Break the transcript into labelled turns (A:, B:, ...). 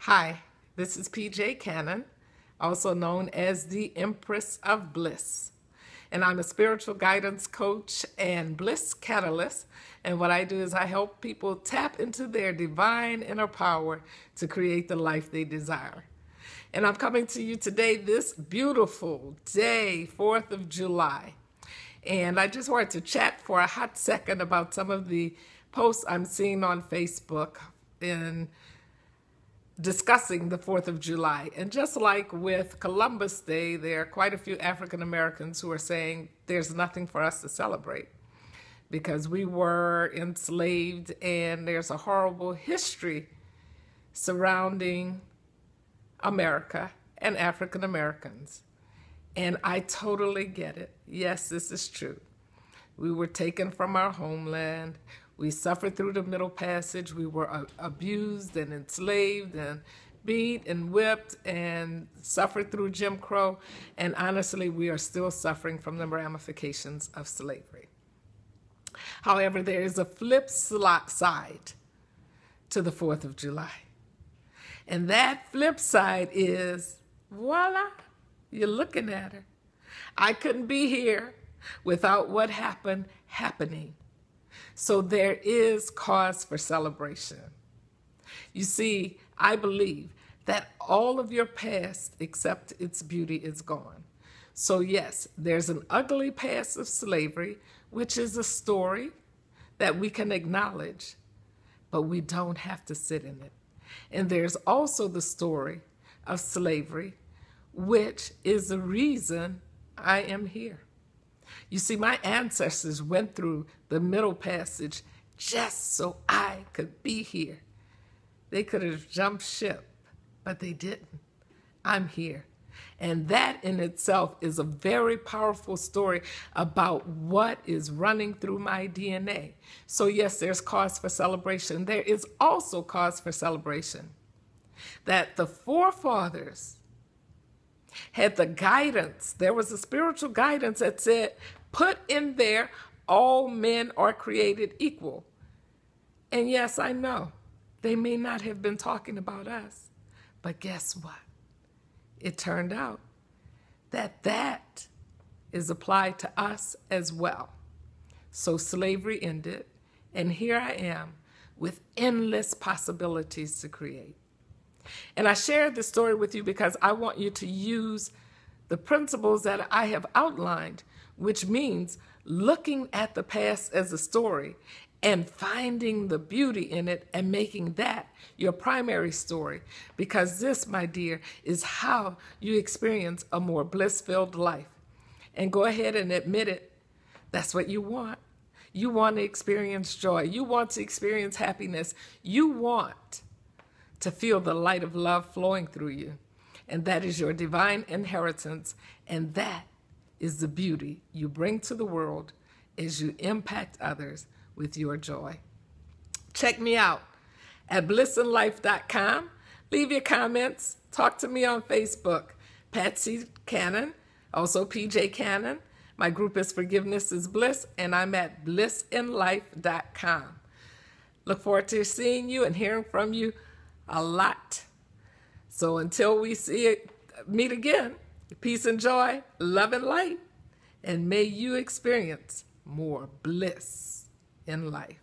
A: Hi, this is PJ Cannon, also known as the Empress of Bliss. And I'm a spiritual guidance coach and bliss catalyst. And what I do is I help people tap into their divine inner power to create the life they desire. And I'm coming to you today, this beautiful day, 4th of July. And I just wanted to chat for a hot second about some of the posts I'm seeing on Facebook in discussing the 4th of July. And just like with Columbus Day, there are quite a few African Americans who are saying there's nothing for us to celebrate because we were enslaved and there's a horrible history surrounding America and African Americans. And I totally get it. Yes, this is true. We were taken from our homeland. We suffered through the Middle Passage. We were abused and enslaved and beat and whipped and suffered through Jim Crow. And honestly, we are still suffering from the ramifications of slavery. However, there is a flip side to the 4th of July. And that flip side is, voila, you're looking at her. I couldn't be here without what happened happening. So there is cause for celebration. You see, I believe that all of your past except its beauty is gone. So yes, there's an ugly past of slavery, which is a story that we can acknowledge, but we don't have to sit in it. And there's also the story of slavery, which is the reason I am here. You see, my ancestors went through the Middle Passage just so I could be here. They could have jumped ship, but they didn't. I'm here. And that in itself is a very powerful story about what is running through my DNA. So yes, there's cause for celebration. There is also cause for celebration that the forefathers had the guidance. There was a spiritual guidance that said, put in there, all men are created equal. And yes, I know they may not have been talking about us, but guess what? It turned out that that is applied to us as well. So slavery ended, and here I am with endless possibilities to create. And I shared this story with you because I want you to use the principles that I have outlined, which means looking at the past as a story and finding the beauty in it and making that your primary story. Because this, my dear, is how you experience a more bliss-filled life. And go ahead and admit it. That's what you want. You want to experience joy. You want to experience happiness. You want to feel the light of love flowing through you. And that is your divine inheritance. And that is the beauty you bring to the world as you impact others with your joy. Check me out at blissandlife.com. Leave your comments. Talk to me on Facebook. Patsy Cannon, also PJ Cannon. My group is Forgiveness is Bliss, and I'm at blissandlife.com. Look forward to seeing you and hearing from you a lot. So until we meet again, peace and joy, love and light, and may you experience more bliss in life.